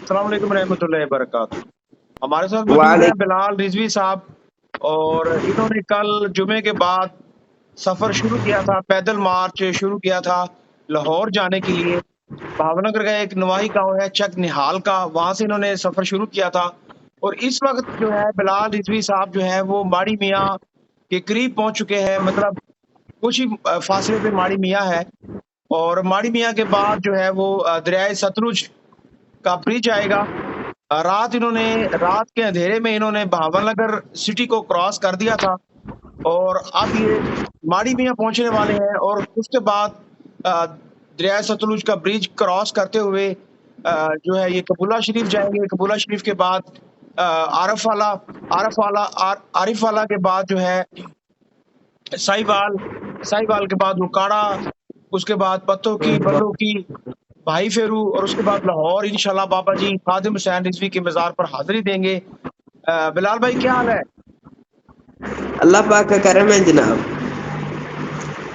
السلام علیکم رحمۃ اللہ وبرکاتہ۔ ہمارے ساتھ موجود ہیں وعلیکم بلال رضوی صاحب، اور انہوں نے کل جمعے کے بعد سفر شروع کیا تھا، پیدل مارچ شروع کیا تھا لاہور جانے کے لیے۔ بھاون نگر کا ایک نواحی گاؤں ہے چک نہال کا، وہاں سے انہوں نے سفر شروع کیا تھا، اور اس وقت جو ہے بلال رضوی صاحب جو ہے وہ ماڑی میاں کے قریب پہنچ چکے ہیں، مطلب کچھ ہی فاصلے پہ ماڑی میاں ہے، اور ماڑی میاں کے بعد جو ہے وہ دریائے ستلج کا برج آئے گا۔ رات کے اندھیرے میں انہوں نے بہاول نگر سٹی کو کراس کر دیا تھا، اور اب یہ ماڑی میاں پہنچنے والے ہیں، اور اس کے بعد دریائے ستلج کا برج کراس کرتے ہوئے جو ہے یہ قبولہ شریف جائیں گے۔ قبولہ شریف کے بعد عارف والا کے بعد جو ہے سائی وال کے بعد رکاڑا، اس کے بعد پتوں کی بلوں کی بھائی فیرو، اور اس کے بعد لاہور انشاءاللہ بابا جی خادم حسین رضوی کے مزار پر حاضری دیں گے۔ بلال بھائی کیا حال ہے؟ اللہ پاک کا کرم ہے جناب۔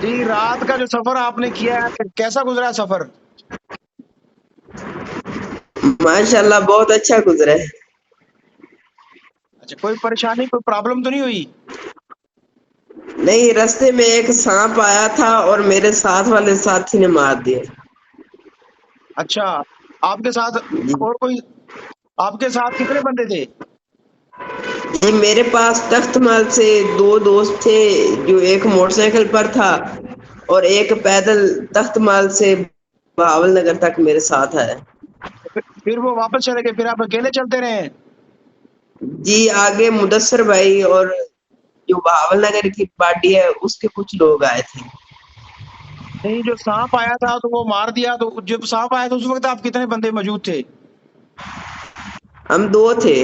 جی، رات کا جو سفر آپ نے کیا ہے کیسا گزرا ہے سفر؟ ماشاء اللہ بہت اچھا گزرا ہے۔ اچھا، کوئی پریشانی کوئی پرابلم تو نہیں ہوئی؟ نہیں، رستے میں ایک سانپ آیا تھا اور میرے ساتھ والے ساتھی نے مار دیا۔ اچھا، آپ کے ساتھ جی اور کوئی، آپ کے ساتھ کتنے بندے تھے؟ جی، میرے پاس تخت مال سے دو دوست تھے، جو ایک موٹر سائیکل پر تھا اور ایک پیدل تخت مال سے بہاول نگر تک میرے ساتھ ہے۔ پھر وہ واپس چلے گئے، پھر آپ اکیلے چلتے رہے ہیں؟ جی، آگے مدثر بھائی اور جو بہاول نگر کی پارٹی ہے اس کے کچھ لوگ آئے تھے۔ نہیں، جو سانپ آیا تھا تو وہ مار دیا، تو جب سانپ آیا تو اس وقت آپ کتنے بندے موجود تھے؟ ہم دو تھے۔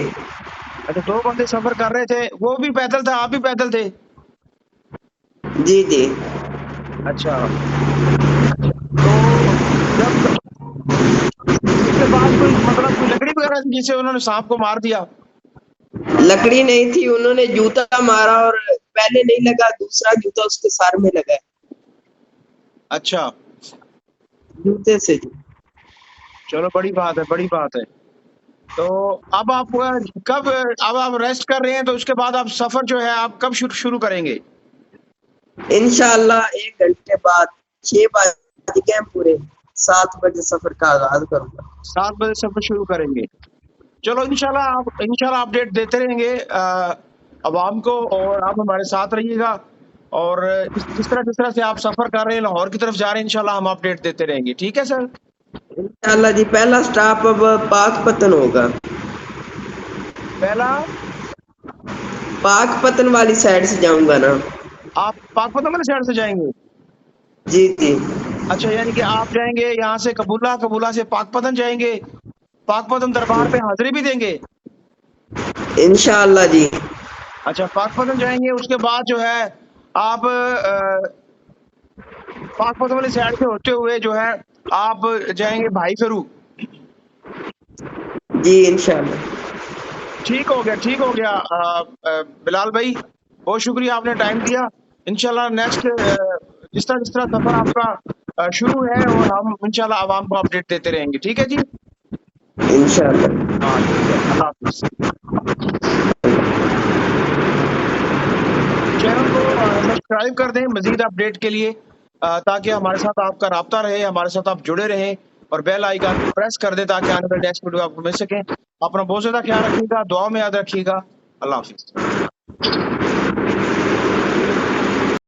اچھا، دو بندے سفر کر رہے تھے، وہ بھی پیدل تھا آپ بھی پیدل تھے؟ جی جی، اچھا، تو جب اس کے بعد کوئی مطلب کوئی لکڑی وغیرہ تھی جس سے انہوں نے سانپ کو مار دیا؟ لکڑی نہیں تھی، انہوں نے جوتا مارا اور پہلے نہیں لگا، دوسرا جوتا اس کے سر میں لگا اچھا، جوتے سے۔ چلو بڑی بات ہے، بڑی بات ہے۔ تو اب آپ کب، اب آپ ریسٹ کر رہے ہیں تو اس کے بعد آپ سفر جو ہے آپ کب شروع کریں گے؟ انشاءاللہ 1 گھنٹے بعد 6 بج گئے پورے، 7 بجے سفر کا آغاز کروں گا۔ 7 بجے سفر شروع کریں گے۔ چلو انشاءاللہ اپڈیٹ دیتے رہیں گے عوام کو، اور آپ ہمارے ساتھ رہیے گا، اور جس طرح سے آپ سفر کر رہے ہیں لاہور کی طرف جا رہے ہیں انشاءاللہ ہم اپڈیٹ دیتے رہیں گے، ٹھیک ہے سر؟ انشاءاللہ جی، پہلا سٹاپ اب پاک پتن ہوگا۔ پہلا پاک پتن والی سائڈ سے جاؤں گا نا۔ آپ پاک پتن والے سائڈ سے جائیں گے؟ جی جی، اچھا، یعنی کہ آپ جائیں گے یہاں سے قبولہ، قبولہ سے پاک پتن جائیں گے، پاک پتن دربار پہ حاضری بھی دیں گے؟ انشاءاللہ جی۔ اچھا، پاک پتن جائیں گے، اس کے بعد جو ہے آپ پاک پتن والی سائڈ سے ہوتے ہوئے جو ہے آپ جائیں گے بھائی فیرو۔ جی انشاءاللہ۔ ٹھیک ہو گیا، ٹھیک ہو گیا بلال بھائی، بہت شکریہ آپ نے ٹائم دیا۔ انشاءاللہ نیکسٹ جس طرح سفر آپ کا شروع ہے، اور ہم انشاءاللہ عوام کو اپڈیٹ دیتے رہیں گے، ٹھیک ہے جی؟ انشاءاللہ۔ ہاں ٹھیک ہے، اللہ حافظ۔ چینل کو سبسکرائب کر دیں مزید اپڈیٹ کے لیے، تاکہ ہمارے ساتھ آپ کا رابطہ رہے، ہمارے ساتھ آپ جڑے رہیں، اور بیل آئیکن کو پریس کر دیں تاکہ آنے والے نیکسٹ ویڈیو آپ کو مل سکیں۔ اپنا بہت زیادہ خیال رکھیے گا، دعا میں یاد رکھیے گا۔ اللہ حافظ۔